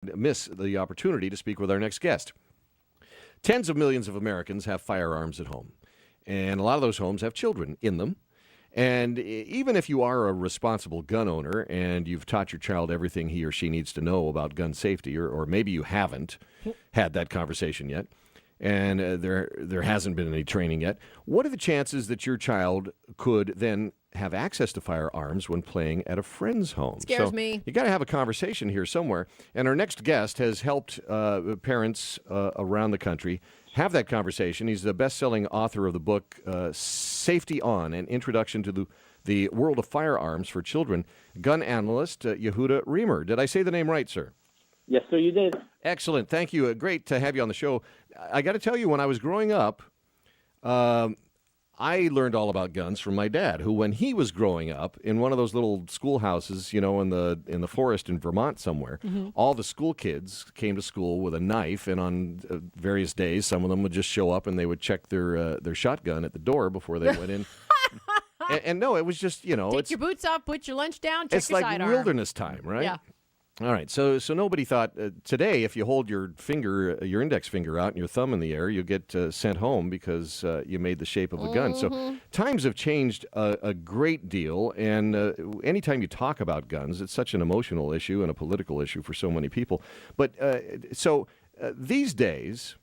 miss the opportunity to speak with our next guest. Tens of millions of Americans have firearms at home, and a lot of those homes have children in them. And even if you are a responsible gun owner and you've taught your child everything he or she needs to know about gun safety, or maybe you haven't had that conversation yet, and there hasn't been any training yet, what are the chances that your child could then have access to firearms when playing at a friend's home? Scares me. You got to have a conversation here somewhere. And our next guest has helped parents around the country have that conversation. He's the best-selling author of the book Safety On, an introduction to the world of firearms for children. Gun analyst Yehuda Remer. Did I say the name right, sir? Yes, sir, you did. Excellent. Thank you. Great to have you on the show. I got to tell you, when I was growing up, I learned all about guns from my dad, who, when he was growing up in one of those little schoolhouses, in the forest in Vermont somewhere, all the school kids came to school with a knife, and on various days, some of them would just show up and they would check their shotgun at the door before they went in. and no, it was just, Take your boots off, put your lunch down, check your sidearm. It's like wilderness time, right? Yeah. All right, so nobody thought today if you hold your index finger out and your thumb in the air, you get sent home because you made the shape of a gun. So times have changed a great deal, and anytime you talk about guns, it's such an emotional issue and a political issue for so many people. But these days,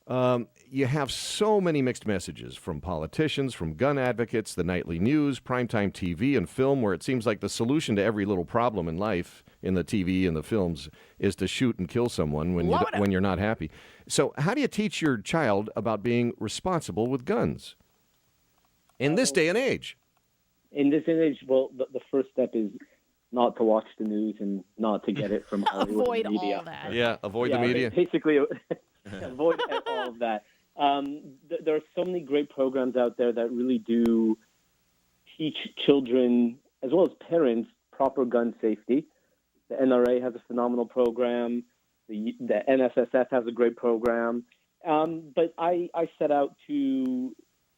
you have so many mixed messages from politicians, from gun advocates, the nightly news, primetime TV and film, where it seems like the solution to every little problem in life, in the TV and the films, is to shoot and kill someone when you're not happy. So how do you teach your child about being responsible with guns in this day and age? In this age, well, the first step is not to watch the news and not to get it from Hollywood Avoid media. all that. Yeah, avoid the media. Basically, avoid all of that. There are so many great programs out there that really do teach children, as well as parents, proper gun safety. The NRA has a phenomenal program. The NSSF has a great program. But I set out to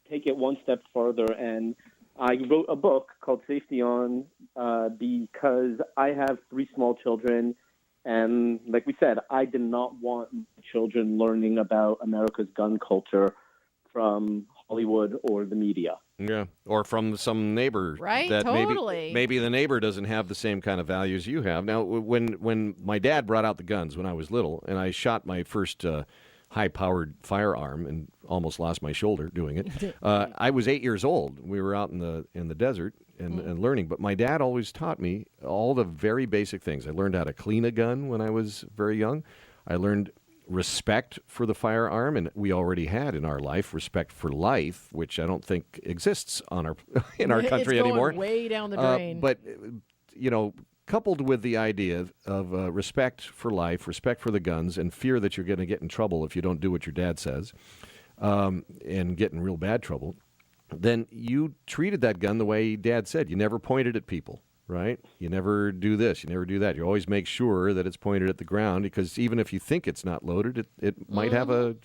take it one step further, and I wrote a book called Safety On because I have 3 small children. And like we said, I did not want children learning about America's gun culture from Hollywood or the media. Yeah, or from some neighbor. Right, that totally. Maybe the neighbor doesn't have the same kind of values you have. Now, when my dad brought out the guns when I was little, and I shot my first high-powered firearm and almost lost my shoulder doing it, I was 8 years old. We were out in the desert and learning. But my dad always taught me all the very basic things. I learned how to clean a gun when I was very young. I learned respect for the firearm, and we already had in our life respect for life, which I don't think exists in our country anymore. It's going way down the drain. But coupled with the idea of respect for life, respect for the guns, and fear that you're going to get in trouble if you don't do what your dad says, and get in real bad trouble, then you treated that gun the way Dad said. You never pointed at people, right? You never do this, you never do that. You always make sure that it's pointed at the ground, because even if you think it's not loaded, it might have a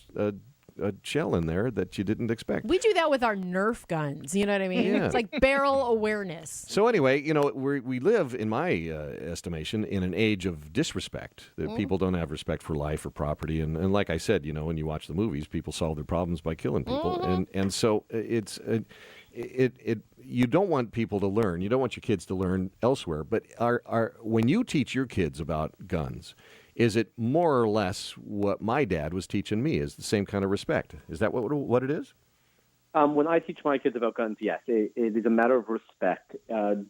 shell in there that you didn't expect. We do that with our Nerf guns. You know what I mean? Yeah. It's like barrel awareness. So anyway, we live, in my estimation, in an age of disrespect. That people don't have respect for life or property. And like I said, when you watch the movies, people solve their problems by killing people. And so it's you don't want people to learn. You don't want your kids to learn elsewhere. But when you teach your kids about guns, is it more or less what my dad was teaching me? Is the same kind of respect? Is that what it is? When I teach my kids about guns, yes, it is a matter of respect.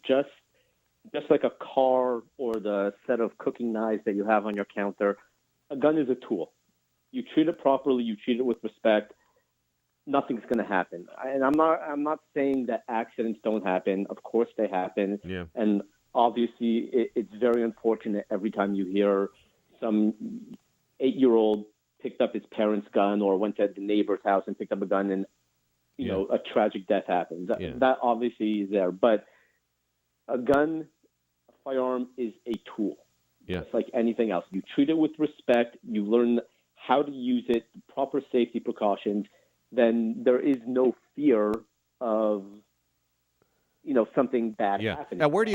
Just like a car or the set of cooking knives that you have on your counter, a gun is a tool. You treat it properly, you treat it with respect, nothing's going to happen. And I'm not saying that accidents don't happen. Of course they happen. Yeah. And obviously it's very unfortunate every time you hear some 8-year-old picked up his parents' gun or went to the neighbor's house and picked up a gun and, a tragic death happens. That obviously is there. But a gun, a firearm is a tool. Yeah. It's like anything else. You treat it with respect. You learn how to use it, proper safety precautions. Then there is no fear of something bad happening. Now, where do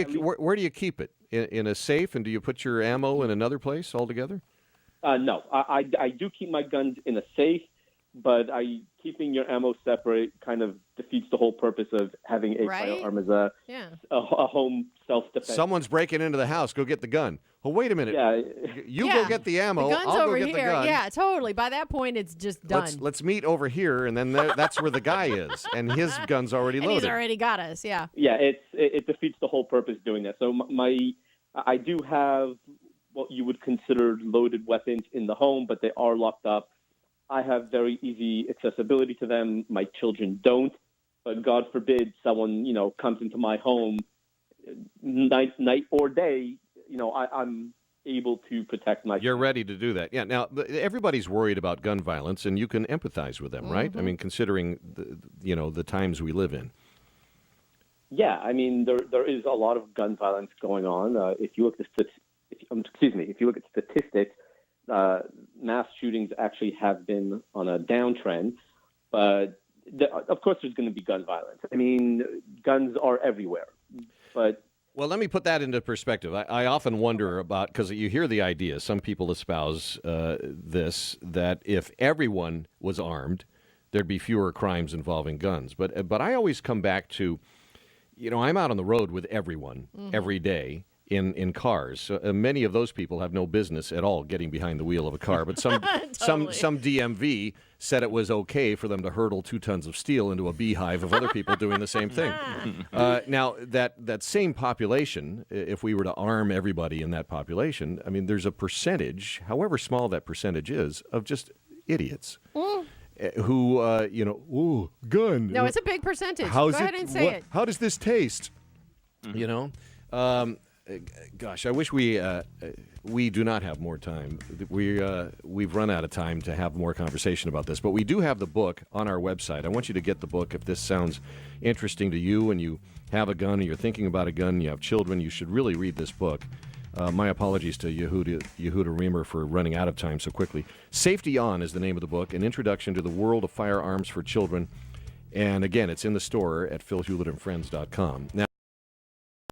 you keep it? in a safe, and do you put your ammo in another place altogether? No, I do keep my guns in a safe, but keeping your ammo separate kind of defeats the whole purpose of having a firearm as a home self-defense. Someone's breaking into the house. Go get the gun. Well, wait a minute. Yeah. You go get the ammo. The gun's I'll over go get here. the gun. Yeah, totally. By that point, it's just done. Let's meet over here, and then that's where the guy is, and his gun's already and loaded. he's already got us. Yeah. Yeah, it defeats the whole purpose doing that. So I do have what you would consider loaded weapons in the home, but they are locked up. I have very easy accessibility to them. My children don't, but God forbid someone, comes into my home night or day, I'm able to protect myself. You're ready to do that. Yeah. Now, everybody's worried about gun violence, and you can empathize with them, right? I mean, considering the times we live in. Yeah, I mean, there is a lot of gun violence going on. If you look at statistics, mass shootings actually have been on a downtrend, but of course there's going to be gun violence. I mean, guns are everywhere, but... Well, let me put that into perspective. I often wonder about, because you hear the idea, some people espouse that if everyone was armed, there'd be fewer crimes involving guns. But I always come back to, I'm out on the road with everyone every day. In cars. So, many of those people have no business at all getting behind the wheel of a car, but some some DMV said it was okay for them to hurtle 2 tons of steel into a beehive of other people doing the same thing. Now, that same population, if we were to arm everybody in that population, I mean, there's a percentage, however small that percentage is, of just idiots. Who, gun. No, it's a big percentage. Go ahead and say it. How does this taste? Gosh, I wish we do not have more time. We've run out of time to have more conversation about this, but we do have the book on our website. I want you to get the book if this sounds interesting to you and you have a gun and you're thinking about a gun, you have children, you should really read this book. My apologies to Yehuda Remer for running out of time so quickly. Safety On is the name of the book, An Introduction to the World of Firearms for Children. And again, it's in the store at philhulettandfriends.com. Now,